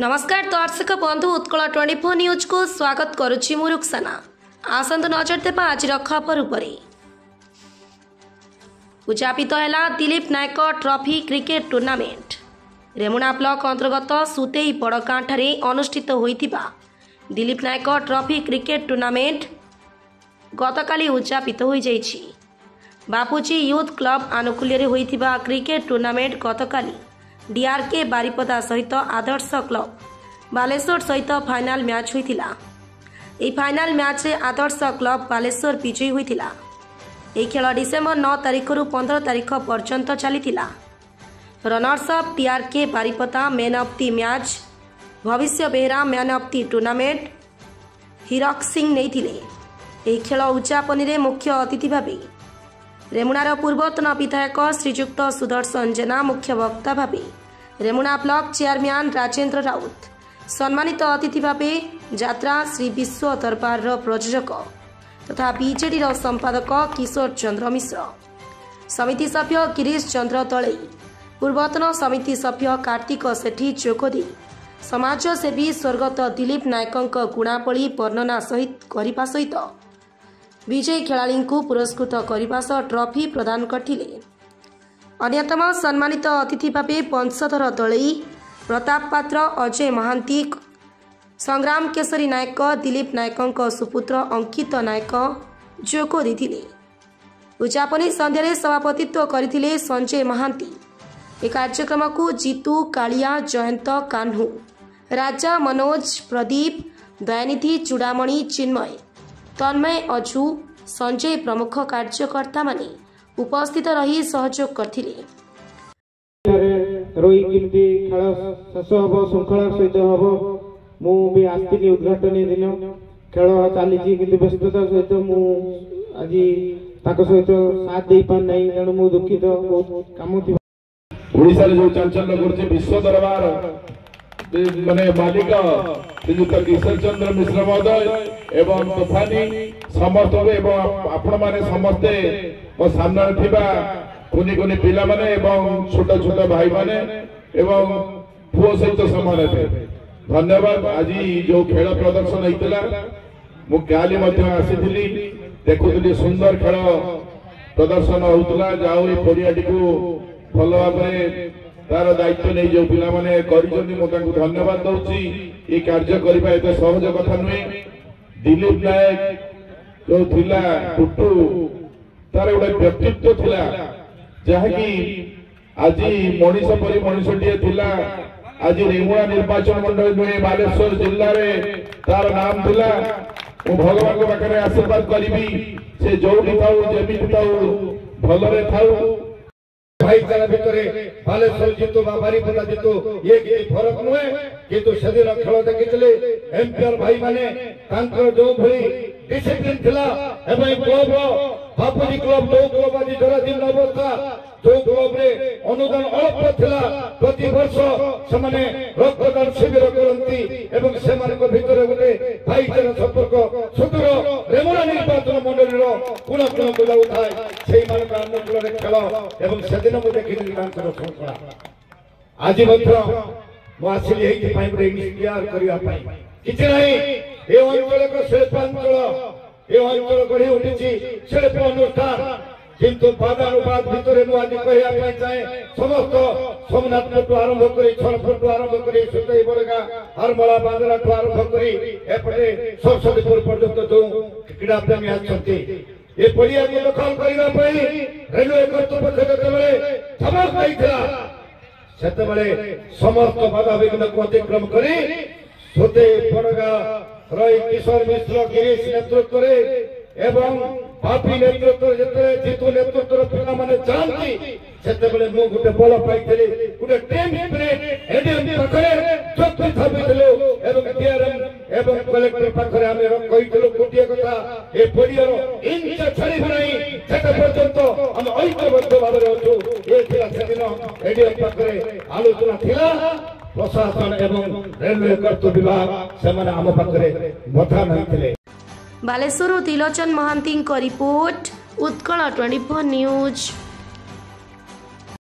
नमस्कार दर्शक बंधु उत्कल 24 न्यूज को स्वागत करुच्ची मु रुक्साना। आसंतु नजर देवा आज खबर उपरे। उद्यापित है Dilip Nayak trophy cricket tournament. Remuna block अंतर्गत सुतेई बड़गाँठारे अनुष्ठित होइथिबा Dilip Nayak trophy cricket tournament गतकाली उद्यापित हो जाइछि। बापूजी यूथ क्लब आनुकूल्य होइथिबा क्रिकेट टूर्नामेंट गतकाली डीआरके बारिपदा सहित आदर्श क्लब बालेश्वर सहित फाइनाल मैच होइथिला। एही फाइनाल मैच रे आदर्श क्लब बालेश्वर विजयी होइथिला। एही खेल डिसेंबर 9 तारिख रु 15 तारिख पर्यंत चलीथिला। Runners up DRK Baripada man of the match Bhabishya Behera man of the tournament Hirak Singh नेइथिले। एही खेल उद्यापन रे मुख्य अतिथि भाबे रेमुणार पूर्वतन विधायक श्रीजुक्त सुदर्शन जेना मुख्य वक्ता भावे रेमुणा ब्लॉक चेयरमैन राजेंद्र राउत सम्मानित अतिथि भावे यात्रा श्री विश्व दरबार प्रयोजक तथा बीजेडी संपादक किशोर चंद्र मिश्र, समिति सभ्य गिरीश चंद्र दलई, पूर्वतन समिति सभ्य कार्तिक सेठी जोगदी समाजसेवी स्वर्गत दिलीप नायक गुणावली वर्णना सहित विजयी खेलाड़ी को पुरस्कृत करने सह ट्रॉफी प्रदान करथिले। अन्यतम सम्मानित अतिथि भावे वंशधर दलई, प्रताप पात्र, अजय महांती, संग्राम केशरी नायक, दिलीप नायक सुपुत्र अंकित नायक जोग देथिले। उद्यापनी संध्यारे सभापतित्व करथिले संजय महांती। ए कार्यक्रम को जीतू कालिया, जयंत कान्हू, राजा मनोज, प्रदीप, दयानिधि चूड़ामणि, चिन्मय, तन्मय, अजू, संजय प्रमुख कार्यकर्ता माने उपस्थित रही सहयोग करथिले। रोई किमती खेल शेष हम श्रृंखला सहित हम मुझे आसती उद्घाटन दिन खेल चली कि व्यस्तता सहित मुझे सहित साथ दे पार नहीं तेणु मुझे दुखित बहुत कम थी। ओडिशा जो चांचल्य कर विश्व दरबार माने मालिक श्रीजुक्त किशोर चंद्र मिश्र महोदय एवं तोफानी समस्त आपण माने समस्ते मो सामने थिबा कुनी कुनी पिला माने एवं छोट छोट भाई माने एवं पुओ सहित समान थे। धन्यवाद। आज जो खेल प्रदर्शन होइतला मु काली मध्य आसीथिली देखुथिली सुंदर खेल प्रदर्शन होउतला। जाओ ए पडियाटी को भल भाबरे तार दायित्व नहीं जो पिला माने करिसथि मु तांको धन्यवाद दउची। ए कार्य करिबा एते सहज कथा नुहे। दिलीप नायक जो थिला टुटू तार गोटे व्यक्तित्व थिला जहाँकि आज मनीष परी मनीषटीए थिला। आज रेमुणा निर्वाचन मंडल नुहे बालेश्वर जिल्ला रे तार नाम थिला। मु भगवान पाखे आशीर्वाद करी से जोटी थाऊ जेमिति थाऊ भलरे थाऊ। भाईचारा भितर बालेश्वर जीतु बारिपदा जीतु ये फरक नुहे किंतु सेदिन खेल देखिले एम्पायर भाई माने जो भली डिसिप्लिन थिला एवं क्लब बापूजी क्लब जो क्लब आज जराजीर्ण अवस्था जो क्लब रे अनुदान अल्प थिला प्रति वर्ष से रक्तदान शिविर करती एवं से भितर गोटे भाईचारा संपर्क सुदूर रेमुणा निर्वाचन मंडल कोण कोण बुलाऊ थाए से अनुकूल खेल एवं सेदिन मुझे देखी श्रृंखला आज मुझे क्लियर करने किसी नहीं ये अंचल एक शिल्पांचल ये अंचल गढ़ी उठी शिल्प अनुष्ठान किंतु बादानुबाद भितर मुझे कहवाई चाहे समस्त सोमनाथ आरंभ कर छनपुर आरंभ कर सुतई बड़गा हरमला बांद्रा आरंभ कर एपटे सरस्वतीपुर पर्यंत जो क्रीड़ा प्रेमी आछंती ये पड़िया को दखल करने रेलवे कर्तृपक्ष जो धमक नहीं समस्त बाधा विघ्न को अतिक्रम कर सुते बड़गा रही किशोर मिश्र गिरीश नेतृत्व एवं बापी नेतृत्व जीतू नेतृत्व पिला माने जानती सेतेबेले मु गुटे बल पाइथिले गुटे टीम स्पिरिट एडीएम पाखरे चक्री थापिथिले एवं डीआरएम एवं कलेक्टर पाखरे आमे कहिथिलो गोटिए कथा ए पडियारो इंच छड़ी नाही सेते पर्यंत हम ऐक्यबद्ध भाबरे अछु। ए थिला सेदिन एडीएम पाखरे आलोचना थिला प्रशासन एवं रेलवे कर्तृ विभाग से आम पाखे मथा नहीं। Baleswar Trilochan Mohanty report Utkal 24 news.